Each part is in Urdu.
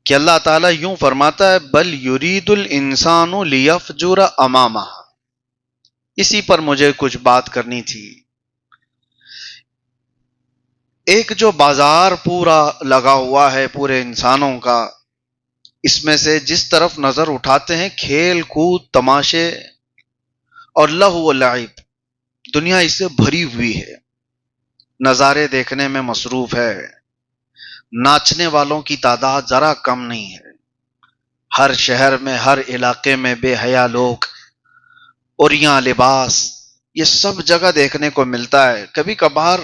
کہ اللہ تعالیٰ یوں فرماتا ہے بل یرید الانسان لیفجر امامہ. اسی پر مجھے کچھ بات کرنی تھی. ایک جو بازار پورا لگا ہوا ہے پورے انسانوں کا، اس میں سے جس طرف نظر اٹھاتے ہیں کھیل کود تماشے اور لہو و لعب، دنیا اس سے بھری ہوئی ہے، نظارے دیکھنے میں مصروف ہے. ناچنے والوں کی تعداد ذرا کم نہیں ہے. ہر شہر میں ہر علاقے میں بے حیا لوگ، اوریاں لباس، یہ سب جگہ دیکھنے کو ملتا ہے. کبھی کبھار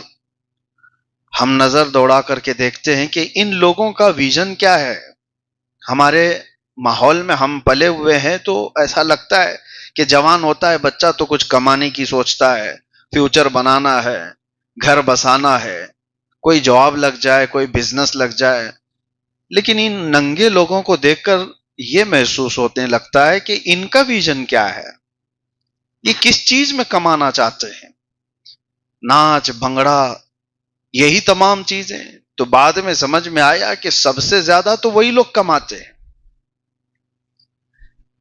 ہم نظر دوڑا کر کے دیکھتے ہیں کہ ان لوگوں کا ویژن کیا ہے. ہمارے ماحول میں ہم پلے ہوئے ہیں تو ایسا لگتا ہے کہ جوان ہوتا ہے بچہ تو کچھ کمانے کی سوچتا ہے، فیوچر بنانا ہے، گھر بسانا ہے، کوئی جاب لگ جائے، کوئی بزنس لگ جائے. لیکن ان ننگے لوگوں کو دیکھ کر یہ محسوس ہونے لگتا ہے کہ ان کا ویژن کیا ہے، یہ کس چیز میں کمانا چاہتے ہیں. ناچ بھنگڑا یہی تمام چیزیں. تو بعد میں سمجھ میں آیا کہ سب سے زیادہ تو وہی لوگ کماتے ہیں.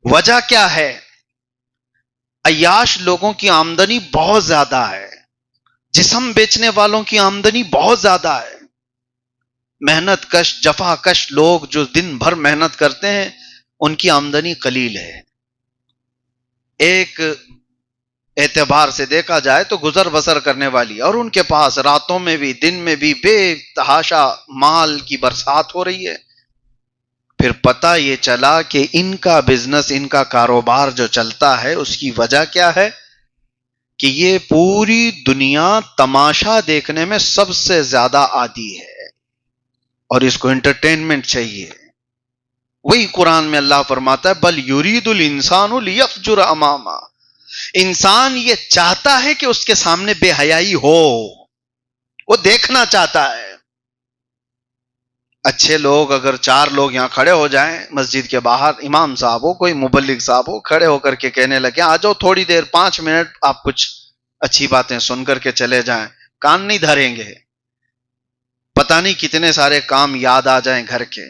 وجہ کیا ہے؟ عیاش لوگوں کی آمدنی بہت زیادہ ہے، جسم بیچنے والوں کی آمدنی بہت زیادہ ہے. محنت کش جفا کش لوگ جو دن بھر محنت کرتے ہیں ان کی آمدنی قلیل ہے. ایک اعتبار سے دیکھا جائے تو گزر بسر کرنے والی، اور ان کے پاس راتوں میں بھی دن میں بھی بے تحاشا مال کی برسات ہو رہی ہے. پھر پتہ یہ چلا کہ ان کا بزنس، ان کا کاروبار جو چلتا ہے اس کی وجہ کیا ہے کہ یہ پوری دنیا تماشا دیکھنے میں سب سے زیادہ عادی ہے اور اس کو انٹرٹینمنٹ چاہیے. وہی قرآن میں اللہ فرماتا ہے بل یرید الانسان لیفجر امامہ. انسان یہ چاہتا ہے کہ اس کے سامنے بے حیائی ہو، وہ دیکھنا چاہتا ہے. اچھے لوگ اگر 4 لوگ یہاں کھڑے ہو جائیں مسجد کے باہر، امام صاحب ہو کوئی مبلغ صاحب ہو، کھڑے ہو کر کے کہنے لگے آ جاؤ تھوڑی دیر 5 منٹ آپ کچھ اچھی باتیں سن کر کے چلے جائیں، کان نہیں دھریں گے. پتہ نہیں کتنے سارے کام یاد آ جائیں گھر کے.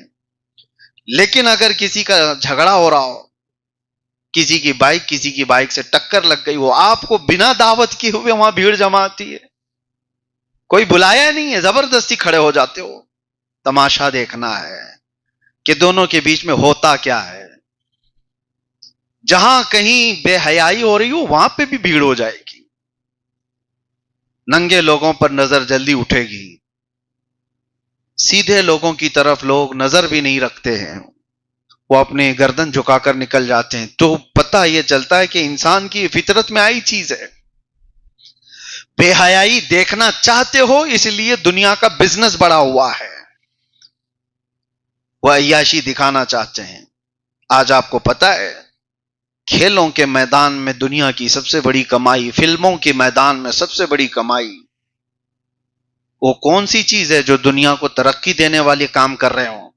لیکن اگر کسی کا جھگڑا ہو رہا ہو، کسی کی بائک سے ٹکر لگ گئی، وہ آپ کو بنا دعوت کی ہوئے وہاں بھیڑ جمع آتی ہے، کوئی بلایا نہیں ہے، زبردستی کھڑے ہو جاتے ہو. تماشا دیکھنا ہے کہ دونوں کے بیچ میں ہوتا کیا ہے. جہاں کہیں بے حیائی ہو رہی ہو وہاں پہ بھی بھیڑ ہو جائے گی، ننگے لوگوں پر نظر جلدی اٹھے گی، سیدھے لوگوں کی طرف لوگ نظر بھی نہیں رکھتے ہیں، وہ اپنے گردن جھکا کر نکل جاتے ہیں. تو پتہ یہ چلتا ہے کہ انسان کی فطرت میں آئی چیز ہے. بے حیائی دیکھنا چاہتے ہو اس لیے دنیا کا بزنس بڑا ہوا ہے، وہ عیاشی دکھانا چاہتے ہیں. آج آپ کو پتہ ہے کھیلوں کے میدان میں دنیا کی سب سے بڑی کمائی، فلموں کے میدان میں سب سے بڑی کمائی، وہ کون سی چیز ہے جو دنیا کو ترقی دینے والے کام کر رہے ہوں؟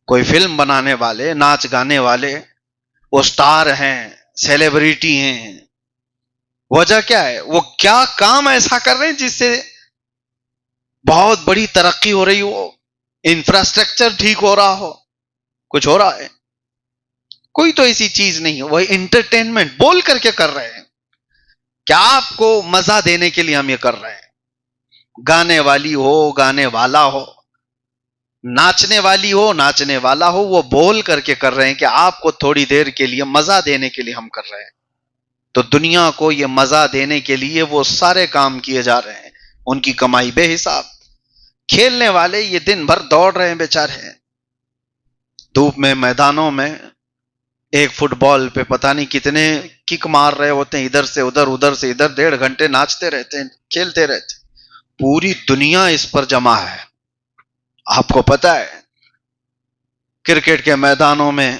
کوئی فلم بنانے والے، ناچ گانے والے، وہ سٹار ہیں، سیلیبریٹی ہیں. وجہ کیا ہے؟ وہ کیا کام ایسا کر رہے ہیں جس سے بہت بڑی ترقی ہو رہی ہو، انفراسٹرکچر ٹھیک ہو رہا ہو. کچھ ہو رہا ہے؟ کوئی تو ایسی چیز نہیں ہے. وہ انٹرٹینمنٹ بول کر کے کر رہے ہیں. کیا آپ کو مزہ دینے کے لیے ہم یہ کر رہے ہیں. گانے والی ہو، گانے والا ہو، ناچنے والی ہو، ناچنے والا ہو، وہ بول کر کے کر رہے ہیں کہ آپ کو تھوڑی دیر کے لیے مزہ دینے کے لیے ہم کر رہے ہیں. تو دنیا کو یہ مزہ دینے کے لیے وہ سارے کام کیے جا رہے ہیں. ان کی کمائی بے حساب. کھیلنے والے یہ دن بھر دوڑ رہے ہیں بیچارے، دھوپ میں میدانوں میں ایک فٹ بال پہ پتہ نہیں کتنے کک مار رہے ہوتے ہیں، ادھر سے ادھر ادھر سے ادھر، 1.5 گھنٹے ناچتے رہتے ہیں، کھیلتے رہتے ہیں. پوری دنیا اس پر جمع ہے. آپ کو پتہ ہے کرکٹ کے میدانوں میں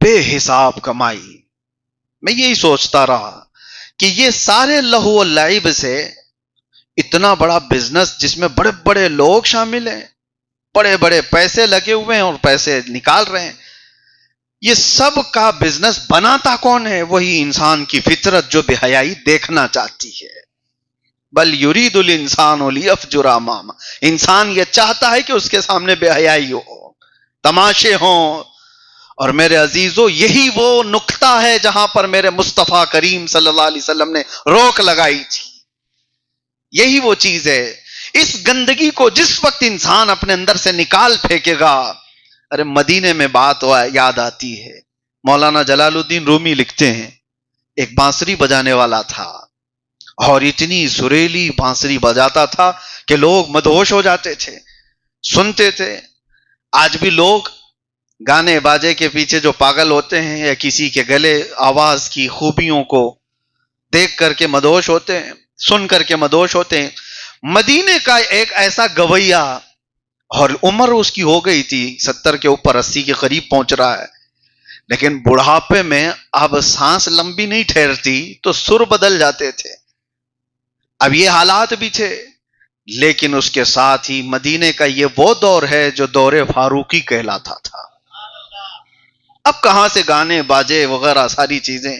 بے حساب کمائی. میں یہی سوچتا رہا کہ یہ سارے لہو و لعب سے اتنا بڑا بزنس جس میں بڑے بڑے لوگ شامل ہیں، بڑے بڑے پیسے لگے ہوئے ہیں اور پیسے نکال رہے ہیں، یہ سب کا بزنس بناتا کون ہے؟ وہی انسان کی فطرت جو بے حیائی دیکھنا چاہتی ہے. بل یرید الانسان لیفجر امامہ. انسان یہ چاہتا ہے کہ اس کے سامنے بے حیائی ہو. تماشے ہوں. اور میرے عزیزو یہی وہ نقطہ ہے جہاں پر میرے مصطفیٰ کریم صلی اللہ علیہ وسلم نے روک لگائی تھی. یہی وہ چیز ہے. اس گندگی کو جس وقت انسان اپنے اندر سے نکال پھینکے گا، ارے مدینے میں بات یاد آتی ہے. مولانا جلال الدین رومی لکھتے ہیں ایک بانسری بجانے والا تھا اور اتنی سریلی بانسری بجاتا تھا کہ لوگ مدہوش ہو جاتے تھے، سنتے تھے. آج بھی لوگ گانے باجے کے پیچھے جو پاگل ہوتے ہیں یا کسی کے گلے آواز کی خوبیوں کو دیکھ کر کے مدہوش ہوتے ہیں، سن کر کے مدہوش ہوتے ہیں. مدینے کا ایک ایسا گویا، اور عمر اس کی ہو گئی تھی 70 کے اوپر، 80 کے قریب پہنچ رہا ہے، لیکن بڑھاپے میں اب سانس لمبی نہیں ٹھہرتی تو سر بدل جاتے تھے. اب یہ حالات بھی تھے، لیکن اس کے ساتھ ہی مدینے کا یہ وہ دور ہے جو دور فاروقی کہلاتا تھا. اب کہاں سے گانے باجے وغیرہ ساری چیزیں،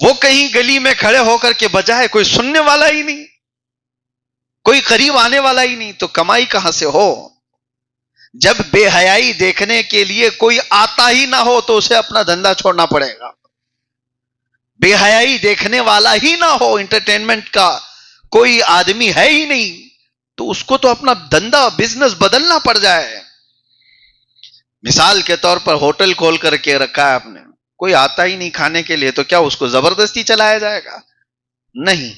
وہ کہیں گلی میں کھڑے ہو کر کے بجائے، کوئی سننے والا ہی نہیں، کوئی قریب آنے والا ہی نہیں، تو کمائی کہاں سے ہو؟ جب بے حیائی دیکھنے کے لیے کوئی آتا ہی نہ ہو تو اسے اپنا دھندا چھوڑنا پڑے گا. بے حیائی دیکھنے والا ہی نہ ہو، انٹرٹینمنٹ کا کوئی آدمی ہے ہی نہیں، تو اس کو تو اپنا دھندا بزنس بدلنا پڑ جائے. مثال کے طور پر ہوٹل کھول کر کے رکھا ہے آپ نے، کوئی آتا ہی نہیں کھانے کے لیے، تو کیا اس کو زبردستی چلایا جائے گا؟ نہیں.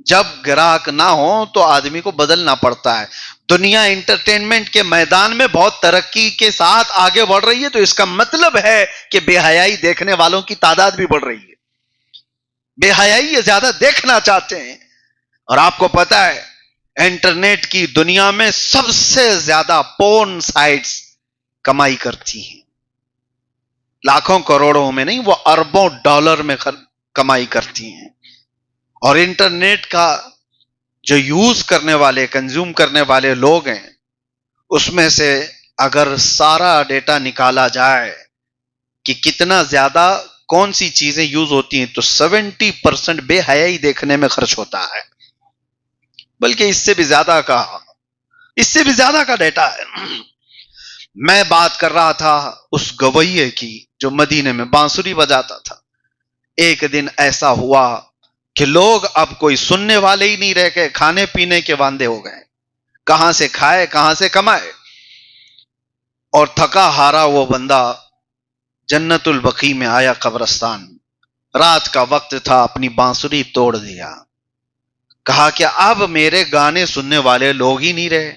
جب گراہک نہ ہو تو آدمی کو بدلنا پڑتا ہے. دنیا انٹرٹینمنٹ کے میدان میں بہت ترقی کے ساتھ آگے بڑھ رہی ہے، تو اس کا مطلب ہے کہ بے حیائی دیکھنے والوں کی تعداد بھی بڑھ رہی ہے. بے حیائی یہ زیادہ دیکھنا چاہتے ہیں. اور آپ کو پتا ہے انٹرنیٹ کی دنیا میں سب سے زیادہ پورن سائٹس کمائی کرتی ہیں، لاکھوں کروڑوں میں نہیں، وہ اربوں ڈالر میں کمائی کرتی ہیں. اور انٹرنیٹ کا جو یوز کرنے والے، کنزیوم کرنے والے لوگ ہیں، اس میں سے اگر سارا ڈیٹا نکالا جائے کہ کتنا زیادہ کون سی چیزیں یوز ہوتی ہیں، تو 70% بے حیائی دیکھنے میں خرچ ہوتا ہے. بلکہ اس سے بھی زیادہ کا ڈیٹا ہے. میں بات کر رہا تھا اس گویے کی جو مدینے میں بانسری بجاتا تھا. ایک دن ایسا ہوا کہ لوگ اب کوئی سننے والے ہی نہیں رہ گئے، کھانے پینے کے واندے ہو گئے، کہاں سے کھائے کہاں سے کمائے. اور تھکا ہارا وہ بندہ جنت البقیع میں آیا قبرستان. رات کا وقت تھا، اپنی بانسری توڑ دیا. کہا کہ اب میرے گانے سننے والے لوگ ہی نہیں رہے،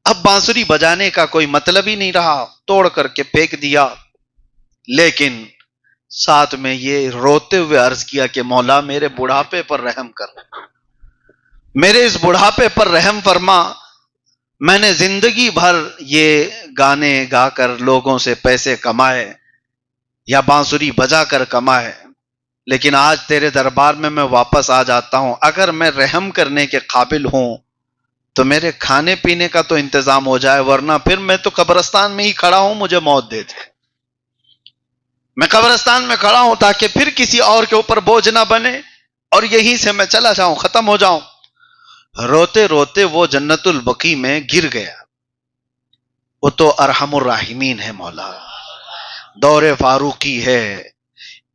اب بانسری بجانے کا کوئی مطلب ہی نہیں رہا، توڑ کر کے پھینک دیا. لیکن ساتھ میں یہ روتے ہوئے عرض کیا کہ مولا میرے بڑھاپے پر رحم کر، میرے اس بڑھاپے پر رحم فرما. میں نے زندگی بھر یہ گانے گا کر لوگوں سے پیسے کمائے یا بانسری بجا کر کمائے، لیکن آج تیرے دربار میں واپس آ جاتا ہوں. اگر میں رحم کرنے کے قابل ہوں تو میرے کھانے پینے کا تو انتظام ہو جائے، ورنہ پھر میں تو قبرستان میں ہی کھڑا ہوں، مجھے موت دے دے. میں قبرستان میں کھڑا ہوں تاکہ پھر کسی اور کے اوپر بوجھ نہ بنے اور یہیں سے میں چلا جاؤں، ختم ہو جاؤں. روتے روتے وہ جنت البقیع میں گر گیا. وہ تو ارحم الراحمین ہے مولا، دور فاروقی ہے.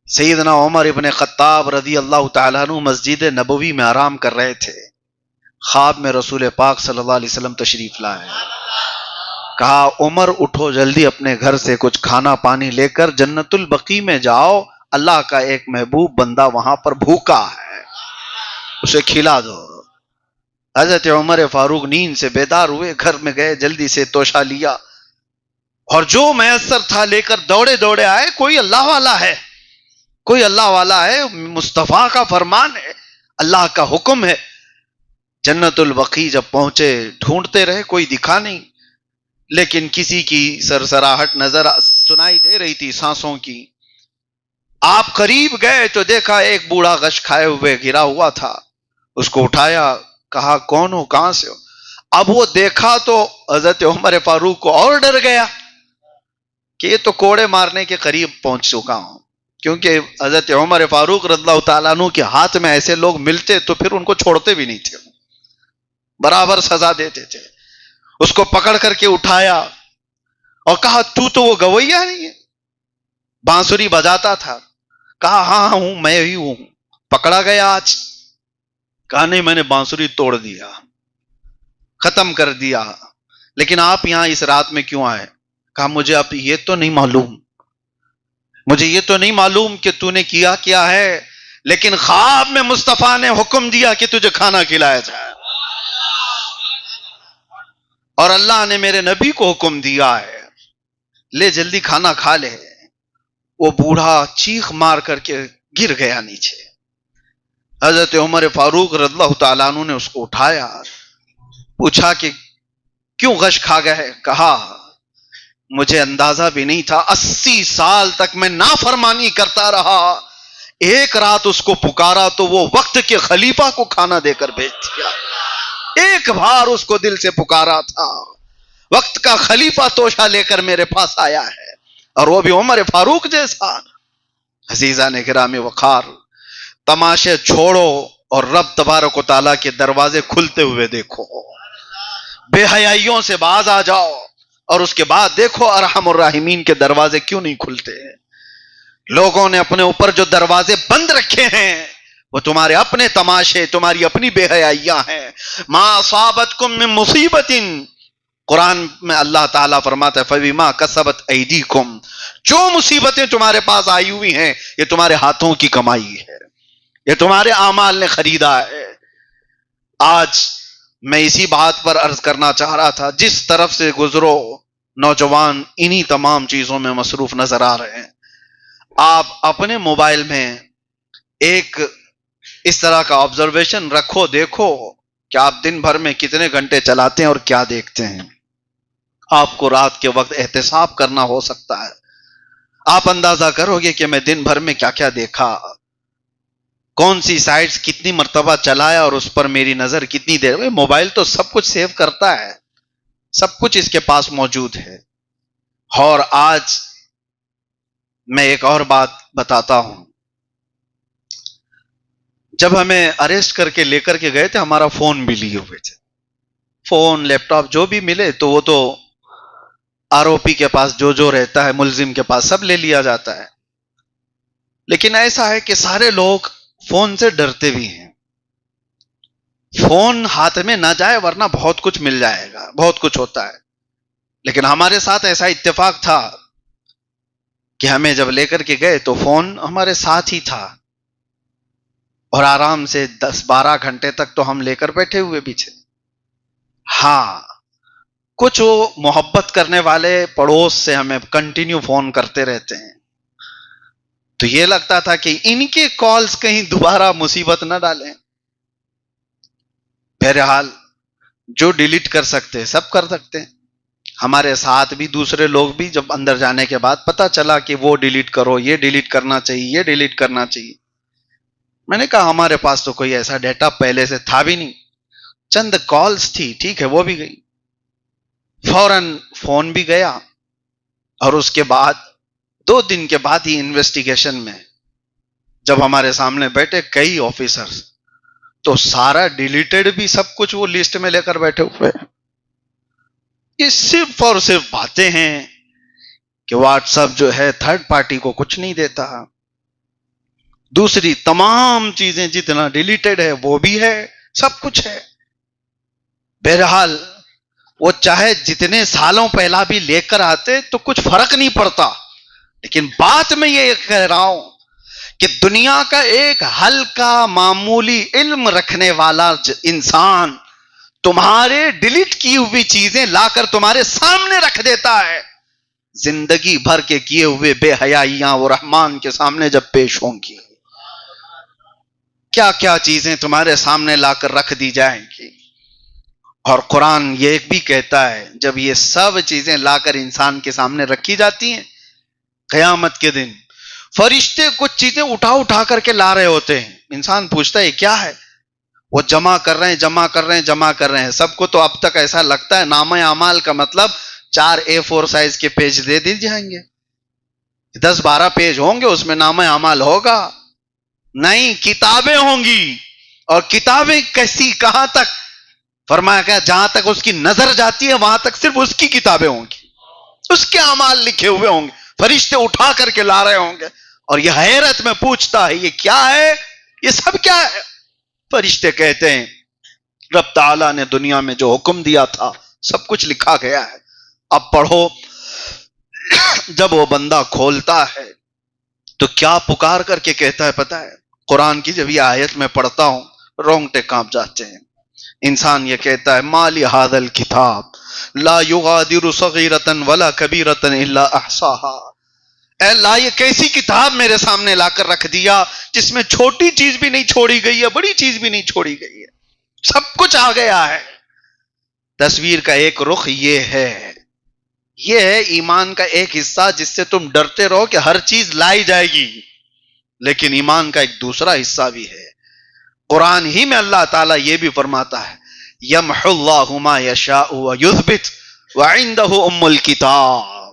سیدنا عمر ابن خطاب رضی اللہ تعالیٰ عنہ مسجد نبوی میں آرام کر رہے تھے. خواب میں رسول پاک صلی اللہ علیہ وسلم تشریف لائے. کہا عمر اٹھو جلدی اپنے گھر سے کچھ کھانا پانی لے کر جنت البقیع میں جاؤ، اللہ کا ایک محبوب بندہ وہاں پر بھوکا ہے، اسے کھلا دو. حضرت عمر فاروق نیند سے بیدار ہوئے، گھر میں گئے، جلدی سے توشہ لیا اور جو میسر تھا لے کر دوڑے دوڑے آئے. کوئی اللہ والا ہے، کوئی اللہ والا ہے، مصطفیٰ کا فرمان ہے، اللہ کا حکم ہے. جنت البقیع جب پہنچے ڈھونڈتے رہے، کوئی دکھا نہیں، لیکن کسی کی سرسراہٹ نظر سنائی دے رہی تھی، سانسوں کی. آپ قریب گئے تو دیکھا ایک بوڑھا غش کھائے ہوئے گرا ہوا تھا. اس کو اٹھایا، کہا کون ہو، کہاں سے ہو. اب وہ دیکھا تو حضرت عمر فاروق کو اور ڈر گیا کہ یہ تو کوڑے مارنے کے قریب پہنچ چکا ہوں، کیونکہ حضرت عمر فاروق رضی اللہ تعالیٰ عنہ کے ہاتھ میں ایسے لوگ ملتے تو پھر ان کو چھوڑتے بھی نہیں تھے، برابر سزا دیتے تھے. اس کو پکڑ کر کے اٹھایا، اور کہا تو وہ گویا نہیں ہے، بانسری بجاتا تھا. کہا ہاں ہوں، میں ہی ہوں. پکڑا گیا آج. کہا نہیں، میں نے بانسری توڑ دیا، ختم کر دیا. لیکن آپ یہاں اس رات میں کیوں آئے؟ کہا مجھے اب یہ تو نہیں معلوم، مجھے یہ تو نہیں معلوم کہ تو نے کیا کیا ہے، لیکن خواب میں مصطفیٰ نے حکم دیا کہ تجھے کھانا کھلایا جائے، اور اللہ نے میرے نبی کو حکم دیا ہے لے جلدی کھانا کھا لے. وہ بوڑھا چیخ مار کر کے گر گیا نیچے. حضرت عمر فاروق رضی اللہ تعالیٰ عنہ نے اس کو اٹھایا، پوچھا کہ کیوں غش کھا گئے؟ کہا مجھے اندازہ بھی نہیں تھا، 80 سال تک میں نافرمانی کرتا رہا، ایک رات اس کو پکارا تو وہ وقت کے خلیفہ کو کھانا دے کر بھیج دیا. ایک بار اس کو دل سے پکارا تھا، وقت کا خلیفہ توشہ لے کر میرے پاس آیا ہے، اور وہ بھی عمر فاروق جیسا. عزیزان گرامی وقار، تماشے چھوڑو اور رب تبارک و تعالیٰ کے دروازے کھلتے ہوئے دیکھو. بے حیائیوں سے باز آ جاؤ، اور اس کے بعد دیکھو ارحم الراحمین کے دروازے کیوں نہیں کھلتے. لوگوں نے اپنے اوپر جو دروازے بند رکھے ہیں وہ تمہارے اپنے تماشے، تمہاری اپنی بے حیائیاں ہیں. ما اصابتکم من مصیبت، قرآن میں اللہ تعالیٰ فرماتا ہے فبما کسبت ایدیکم، جو مصیبتیں تمہارے پاس آئی ہوئی ہیں یہ تمہارے ہاتھوں کی کمائی ہے، یہ تمہارے اعمال نے خریدا ہے. آج میں اسی بات پر عرض کرنا چاہ رہا تھا، جس طرف سے گزرو نوجوان انہی تمام چیزوں میں مصروف نظر آ رہے ہیں. آپ اپنے موبائل میں ایک اس طرح کا آبزرویشن رکھو، دیکھو کہ آپ دن بھر میں کتنے گھنٹے چلاتے ہیں اور کیا دیکھتے ہیں. آپ کو رات کے وقت احتساب کرنا ہو سکتا ہے. آپ اندازہ کرو گے کہ میں دن بھر میں کیا کیا دیکھا، کون سی سائٹس کتنی مرتبہ چلایا، اور اس پر میری نظر کتنی دیر. موبائل تو سب کچھ سیو کرتا ہے، سب کچھ اس کے پاس موجود ہے. اور آج میں ایک اور بات بتاتا ہوں. جب ہمیں اریسٹ کر کے لے کر کے گئے تھے، ہمارا فون بھی لیے ہوئے تھے. فون، لیپ ٹاپ جو بھی ملے تو وہ تو آروپی کے پاس جو رہتا ہے، ملزم کے پاس سب لے لیا جاتا ہے. لیکن ایسا ہے کہ سارے لوگ فون سے ڈرتے بھی ہیں. فون ہاتھ میں نہ جائے ورنہ بہت کچھ مل جائے گا، بہت کچھ ہوتا ہے. لیکن ہمارے ساتھ ایسا اتفاق تھا کہ ہمیں جب لے کر کے گئے تو فون ہمارے ساتھ ہی تھا، اور آرام سے 10-12 گھنٹے تک تو ہم لے کر بیٹھے ہوئے بھی تھے. ہاں، کچھ وہ محبت کرنے والے پڑوس سے ہمیں کنٹینیو فون کرتے رہتے ہیں، تو یہ لگتا تھا کہ ان کے کالز کہیں دوبارہ مصیبت نہ ڈالیں. بہرحال جو ڈیلیٹ کر سکتے سب کر سکتے ہیں. ہمارے ساتھ بھی دوسرے لوگ بھی جب اندر جانے کے بعد پتا چلا کہ وہ ڈیلیٹ کرو، یہ ڈیلیٹ کرنا چاہیے، یہ ڈیلیٹ کرنا چاہیے. میں نے کہا ہمارے پاس تو کوئی ایسا ڈیٹا پہلے سے تھا بھی نہیں، چند کالز تھی، ٹھیک ہے وہ بھی گئی. فوراً فون بھی گیا، اور اس کے بعد 2 دن کے بعد ہی انویسٹیگیشن میں جب ہمارے سامنے بیٹھے کئی آفیسرز، تو سارا ڈیلیٹڈ بھی سب کچھ وہ لسٹ میں لے کر بیٹھے ہوئے. یہ صرف اور صرف باتیں ہیں کہ واٹس ایپ جو ہے تھرڈ پارٹی کو کچھ نہیں دیتا، دوسری تمام چیزیں جتنا ڈیلیٹڈ ہے وہ بھی ہے، سب کچھ ہے. بہرحال وہ چاہے جتنے سالوں پہلا بھی لے کر آتے تو کچھ فرق نہیں پڑتا. لیکن بات میں یہ کہہ رہا ہوں کہ دنیا کا ایک ہلکا معمولی علم رکھنے والا انسان تمہارے ڈیلیٹ کی ہوئی چیزیں لا کر تمہارے سامنے رکھ دیتا ہے. زندگی بھر کے کیے ہوئے بے حیائیاں وہ رحمان کے سامنے جب پیش ہوں گی، کیا کیا چیزیں تمہارے سامنے لا کر رکھ دی جائیں گی. اور قرآن یہ بھی کہتا ہے جب یہ سب چیزیں لا کر انسان کے سامنے رکھی جاتی ہیں، قیامت کے دن فرشتے کچھ چیزیں اٹھا کر کے لا رہے ہوتے ہیں. انسان پوچھتا ہے کیا ہے؟ وہ جمع کر رہے ہیں. سب کو تو اب تک ایسا لگتا ہے نامہ اعمال کا مطلب 4 A4 سائز کے پیج دے دی جائیں گے، 10-12 پیج ہوں گے، اس میں نامہ اعمال ہوگا. نہیں، کتابیں ہوں گی. اور کتابیں کیسی، کہاں تک؟ فرمایا کہ جہاں تک اس کی نظر جاتی ہے وہاں تک صرف اس کی کتابیں ہوں گی، اس کے اعمال لکھے ہوئے ہوں گے، فرشتے اٹھا کر کے لا رہے ہوں گے، اور یہ حیرت میں پوچھتا ہے یہ کیا ہے، یہ سب کیا ہے؟ فرشتے کہتے ہیں رب تعالیٰ نے دنیا میں جو حکم دیا تھا سب کچھ لکھا گیا ہے، اب پڑھو۔ جب وہ بندہ کھولتا ہے تو کیا پکار کر کے کہتا ہے پتہ ہے؟ قرآن کی جب یہ آیت میں پڑھتا ہوں رونگٹے کانپ جاتے ہیں۔ انسان یہ کہتا ہے مالی ھذا الکتاب لا یغادر صغیرۃ ولا کبیرۃ الا احصاها، اے اللہ یہ کیسی کتاب میرے سامنے لا کر رکھ دیا جس میں چھوٹی چیز بھی نہیں چھوڑی گئی ہے، بڑی چیز بھی نہیں چھوڑی گئی ہے، سب کچھ آ گیا ہے۔ تصویر کا ایک رخ یہ ہے ایمان کا ایک حصہ جس سے تم ڈرتے رہو کہ ہر چیز لائی جائے گی، لیکن ایمان کا ایک دوسرا حصہ بھی ہے۔ قرآن ہی میں اللہ تعالیٰ یہ بھی فرماتا ہے یمحو اللہ ما یشاء ویثبت وعنده ام الکتاب،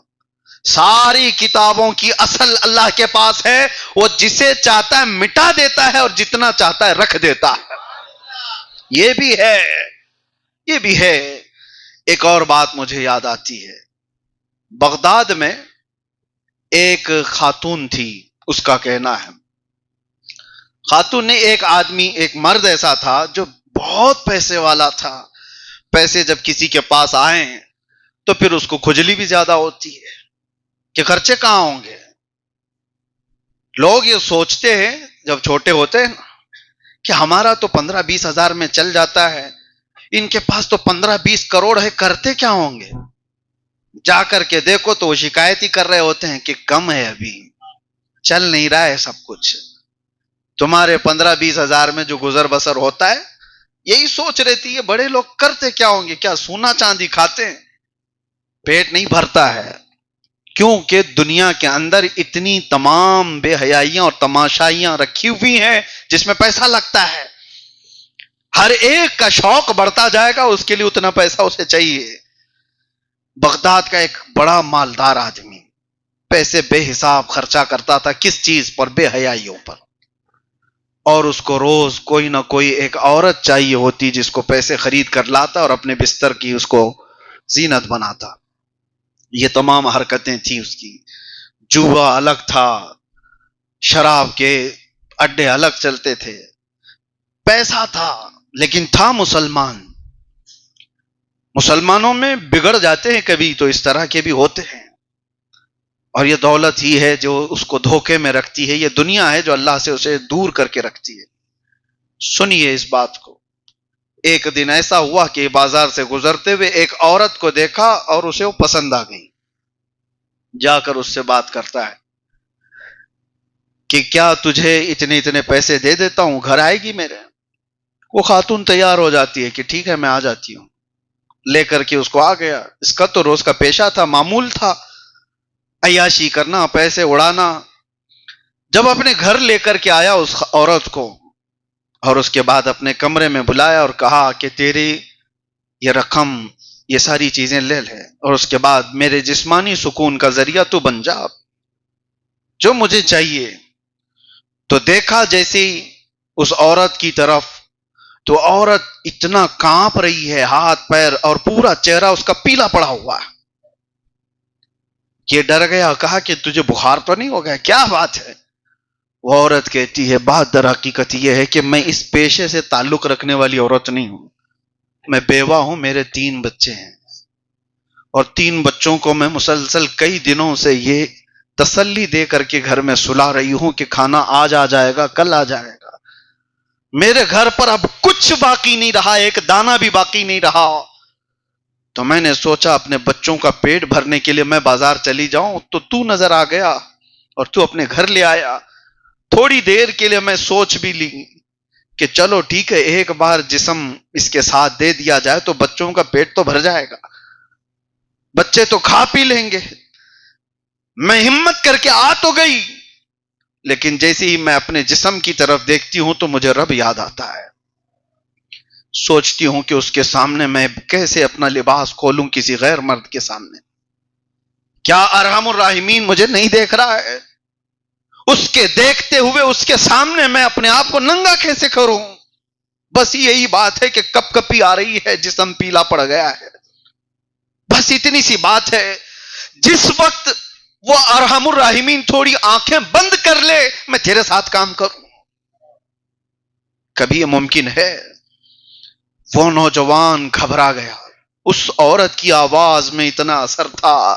ساری کتابوں کی اصل اللہ کے پاس ہے، وہ جسے چاہتا ہے مٹا دیتا ہے اور جتنا چاہتا ہے رکھ دیتا ہے۔ یہ بھی ہے۔ ایک اور بات مجھے یاد آتی ہے، بغداد میں ایک خاتون تھی، اس کا کہنا ہے خاتون نے ایک مرد ایسا تھا جو بہت پیسے والا تھا، پیسے جب کسی کے پاس آئے تو پھر اس کو کھجلی بھی زیادہ ہوتی ہے کہ خرچے کہاں ہوں گے۔ لوگ یہ سوچتے ہیں جب چھوٹے ہوتے ہیں کہ ہمارا تو 15-20 ہزار میں چل جاتا ہے، ان کے پاس تو 15-20 کروڑ ہے، کرتے کیا ہوں گے؟ جا کر کے دیکھو تو وہ شکایت ہی کر رہے ہوتے ہیں کہ کم ہے، ابھی چل نہیں رہا ہے سب کچھ، تمہارے 15-20 ہزار میں جو گزر بسر ہوتا ہے۔ یہی سوچ رہتی ہے بڑے لوگ کرتے کیا ہوں گے، کیا سونا چاندی کھاتے ہیں؟ پیٹ نہیں بھرتا ہے، کیونکہ دنیا کے اندر اتنی تمام بے حیائیاں اور تماشائیاں رکھی ہوئی ہیں جس میں پیسہ لگتا ہے، ہر ایک کا شوق بڑھتا جائے گا، اس کے لیے اتنا پیسہ اسے چاہیے۔ بغداد کا ایک بڑا مالدار آدمی پیسے بے حساب خرچہ کرتا تھا، کس چیز پر؟ بے حیائیوں پر، اور اس کو روز کوئی نہ کوئی ایک عورت چاہیے ہوتی جس کو پیسے خرید کر لاتا اور اپنے بستر کی اس کو زینت بناتا۔ یہ تمام حرکتیں تھیں اس کی۔ جوا الگ تھا، شراب کے اڈے الگ چلتے تھے، پیسہ تھا لیکن تھا مسلمان۔ مسلمانوں میں بگڑ جاتے ہیں کبھی تو اس طرح کے بھی ہوتے ہیں، اور یہ دولت ہی ہے جو اس کو دھوکے میں رکھتی ہے، یہ دنیا ہے جو اللہ سے اسے دور کر کے رکھتی ہے۔ سنیے اس بات کو، ایک دن ایسا ہوا کہ بازار سے گزرتے ہوئے ایک عورت کو دیکھا اور اسے وہ پسند آ گئی، جا کر اس سے بات کرتا ہے کہ کیا تجھے اتنے پیسے دے دیتا ہوں، گھر آئے گی میرے؟ وہ خاتون تیار ہو جاتی ہے کہ ٹھیک ہے میں آ جاتی ہوں، لے کر کے اس کو آ گیا۔ اس کا تو روز کا پیشہ تھا، معمول تھا عیاشی کرنا، پیسے اڑانا۔ جب اپنے گھر لے کر کے آیا اس عورت کو، اور اس کے بعد اپنے کمرے میں بلایا اور کہا کہ تیری یہ رقم، یہ ساری چیزیں لے لے، اور اس کے بعد میرے جسمانی سکون کا ذریعہ تو بن جا، جو مجھے چاہیے۔ تو دیکھا جیسے اس عورت کی طرف، تو عورت اتنا کانپ رہی ہے، ہاتھ پیر اور پورا چہرہ اس کا پیلا پڑا ہوا ہے۔ یہ ڈر گیا، کہا کہ تجھے بخار تو نہیں ہو گیا، کیا بات ہے؟ وہ عورت کہتی ہے بات در حقیقت یہ ہے کہ میں اس پیشے سے تعلق رکھنے والی عورت نہیں ہوں، میں بیوہ ہوں، میرے 3 بچے ہیں، اور 3 بچوں کو میں مسلسل کئی دنوں سے یہ تسلی دے کر کے گھر میں سلا رہی ہوں کہ کھانا آج آ جائے گا، کل آ جائے گا، میرے گھر پر اب کچھ باقی نہیں رہا، ایک دانہ بھی باقی نہیں رہا۔ تو میں نے سوچا اپنے بچوں کا پیٹ بھرنے کے لیے میں بازار چلی جاؤں، تو نظر آ گیا اور تو اپنے گھر لے آیا۔ تھوڑی دیر کے لیے میں سوچ بھی لی کہ چلو ٹھیک ہے، ایک بار جسم اس کے ساتھ دے دیا جائے تو بچوں کا پیٹ تو بھر جائے گا، بچے تو کھا پی لیں گے۔ میں ہمت کر کے آ تو گئی، لیکن جیسے ہی میں اپنے جسم کی طرف دیکھتی ہوں تو مجھے رب یاد آتا ہے۔ سوچتی ہوں کہ اس کے سامنے میں کیسے اپنا لباس کھولوں کسی غیر مرد کے سامنے؟ کیا ارحم الراحمین مجھے نہیں دیکھ رہا ہے؟ اس کے دیکھتے ہوئے اس کے سامنے میں اپنے آپ کو ننگا کیسے کروں؟ بس یہی بات ہے کہ کپ کپی آ رہی ہے، جسم پیلا پڑ گیا ہے، بس اتنی سی بات ہے۔ جس وقت وہ ارحم الراحمین تھوڑی آنکھیں بند کر لے میں تیرے ساتھ کام کروں، کبھی یہ ممکن ہے؟ وہ نوجوان گھبرا گیا، اس عورت کی آواز میں اتنا اثر تھا،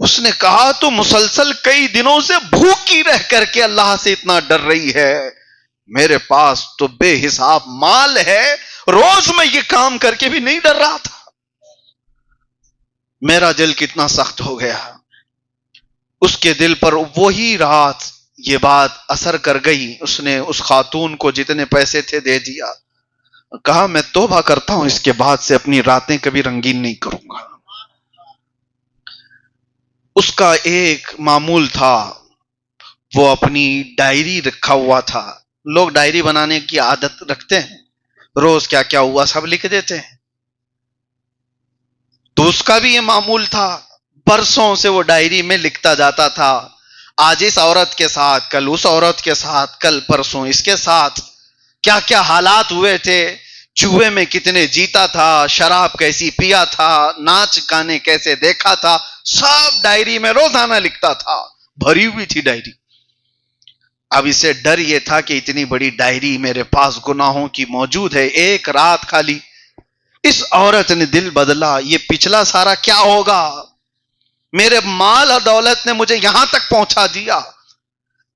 اس نے کہا تو مسلسل کئی دنوں سے بھوکی رہ کر کے اللہ سے اتنا ڈر رہی ہے، میرے پاس تو بے حساب مال ہے، روز میں یہ کام کر کے بھی نہیں ڈر رہا تھا۔ میرا دل کتنا سخت ہو گیا۔ اس کے دل پر وہی رات یہ بات اثر کر گئی، اس نے اس خاتون کو جتنے پیسے تھے دے دیا، کہا میں توبہ کرتا ہوں، اس کے بعد سے اپنی راتیں کبھی رنگین نہیں کروں گا۔ اس کا ایک معمول تھا، وہ اپنی ڈائری رکھا ہوا تھا، لوگ ڈائری بنانے کی عادت رکھتے ہیں، روز کیا کیا ہوا سب لکھ دیتے ہیں، تو اس کا بھی یہ معمول تھا، برسوں سے وہ ڈائری میں لکھتا جاتا تھا، آج اس عورت کے ساتھ، کل اس عورت کے ساتھ، کل پرسوں اس کے ساتھ کیا کیا حالات ہوئے تھے، جوئے میں کتنے جیتا تھا، شراب کیسی پیا تھا، ناچ گانے کیسے دیکھا تھا، سب ڈائری میں روزانہ لکھتا تھا، بھری ہوئی تھی ڈائری۔ اب اسے ڈر یہ تھا کہ اتنی بڑی ڈائری میرے پاس گناہوں کی موجود ہے، ایک رات خالی اس عورت نے دل بدلا، یہ پچھلا سارا کیا ہوگا، میرے مال اور دولت نے مجھے یہاں تک پہنچا دیا،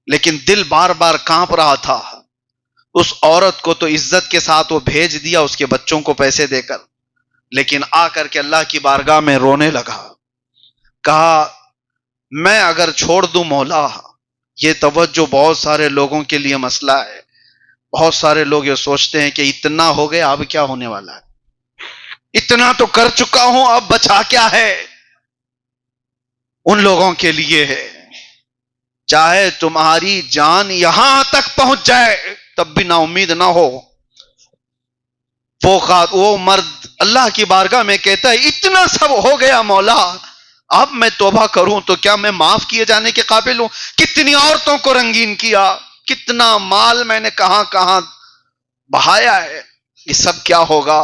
لیکن دل بار بار کانپ رہا تھا۔ اس عورت کو تو عزت کے ساتھ وہ بھیج دیا اس کے بچوں کو پیسے دے کر، لیکن آ کر کے اللہ کی بارگاہ میں رونے لگا، کہا میں اگر چھوڑ دوں مولا، یہ توجہ بہت سارے لوگوں کے لیے مسئلہ ہے، بہت سارے لوگ یہ سوچتے ہیں کہ اتنا ہو گیا اب کیا ہونے والا ہے، اتنا تو کر چکا ہوں اب بچا کیا ہے، ان لوگوں کے لیے ہے، چاہے تمہاری جان یہاں تک پہنچ جائے تب بھی نا امید نہ ہو۔ وہ مرد اللہ کی بارگاہ میں کہتا ہے اتنا سب ہو گیا مولا، اب میں توبہ کروں تو کیا میں معاف کیے جانے کے قابل ہوں؟ کتنی عورتوں کو رنگین کیا، کتنا مال میں نے کہاں کہاں بہایا ہے، یہ سب کیا ہوگا؟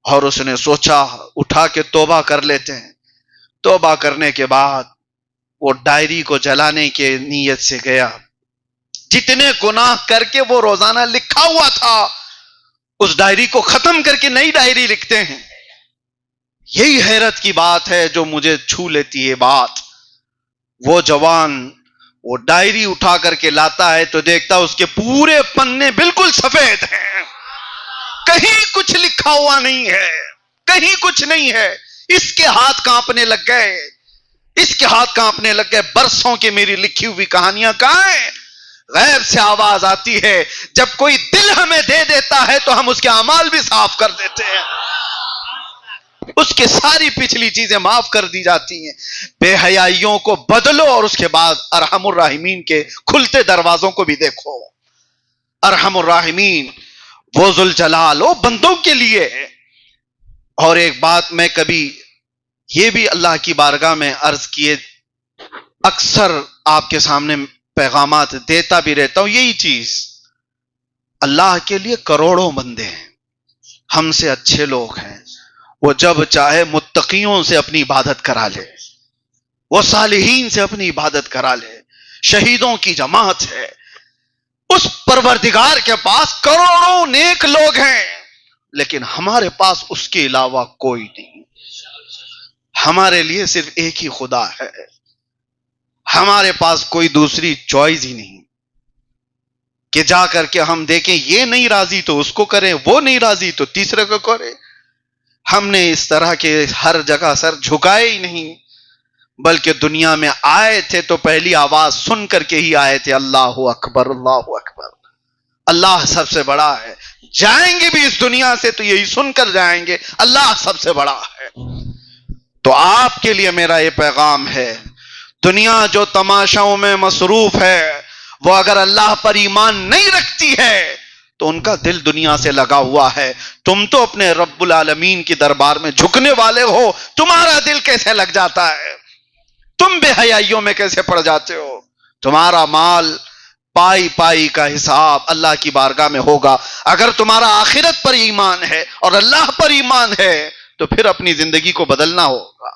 اور اس نے سوچا اٹھا کے توبہ کر لیتے ہیں۔ توبہ کرنے کے بعد وہ ڈائری کو جلانے کے نیت سے گیا، جتنے گناہ کر کے وہ روزانہ لکھا ہوا تھا اس ڈائری کو ختم کر کے نئی ڈائری لکھتے ہیں۔ یہی حیرت کی بات ہے جو مجھے چھو لیتی ہے بات، وہ جوان وہ ڈائری اٹھا کر کے لاتا ہے تو دیکھتا اس کے پورے پنے بالکل سفید ہیں، کہیں کچھ لکھا ہوا نہیں ہے، کہیں کچھ نہیں ہے۔ اس کے ہاتھ کانپنے لگ گئے، اس کے ہاتھ کانپنے لگ گئے، برسوں کی میری لکھی ہوئی کہانیاں کہاں ہیں؟ غیب سے آواز آتی ہے، جب کوئی دل ہمیں دے دیتا ہے تو ہم اس کے اعمال بھی صاف کر دیتے ہیں، اس کے ساری پچھلی چیزیں معاف کر دی جاتی ہیں۔ بے حیائیوں کو بدلو اور اس کے بعد ارحم الراحمین کے کھلتے دروازوں کو بھی دیکھو۔ ارحم الراحمین وہ ذوالجلال، وہ بندوں کے لیے ہے۔ اور ایک بات میں کبھی یہ بھی اللہ کی بارگاہ میں عرض کیے، اکثر آپ کے سامنے پیغامات دیتا بھی رہتا ہوں، یہی چیز، اللہ کے لیے کروڑوں بندے ہیں، ہم سے اچھے لوگ ہیں، وہ جب چاہے متقیوں سے اپنی عبادت کرا لے، وہ صالحین سے اپنی عبادت کرا لے، شہیدوں کی جماعت ہے، اس پروردگار کے پاس کروڑوں نیک لوگ ہیں، لیکن ہمارے پاس اس کے علاوہ کوئی نہیں، ہمارے لیے صرف ایک ہی خدا ہے، ہمارے پاس کوئی دوسری چوائس ہی نہیں کہ جا کر کے ہم دیکھیں یہ نہیں راضی تو اس کو کریں، وہ نہیں راضی تو تیسرے کو کریں۔ ہم نے اس طرح کے ہر جگہ سر جھکائے ہی نہیں، بلکہ دنیا میں آئے تھے تو پہلی آواز سن کر کے ہی آئے تھے، اللہ اکبر اللہ اکبر، اللہ سب سے بڑا ہے، جائیں گے بھی اس دنیا سے تو یہی سن کر جائیں گے، اللہ سب سے بڑا ہے۔ تو آپ کے لیے میرا یہ پیغام ہے، دنیا جو تماشاؤں میں مصروف ہے وہ اگر اللہ پر ایمان نہیں رکھتی ہے تو ان کا دل دنیا سے لگا ہوا ہے، تم تو اپنے رب العالمین کی دربار میں جھکنے والے ہو، تمہارا دل کیسے لگ جاتا ہے؟ تم بے حیائیوں میں کیسے پڑ جاتے ہو؟ تمہارا مال پائی پائی کا حساب اللہ کی بارگاہ میں ہوگا۔ اگر تمہارا آخرت پر ایمان ہے اور اللہ پر ایمان ہے تو پھر اپنی زندگی کو بدلنا ہوگا۔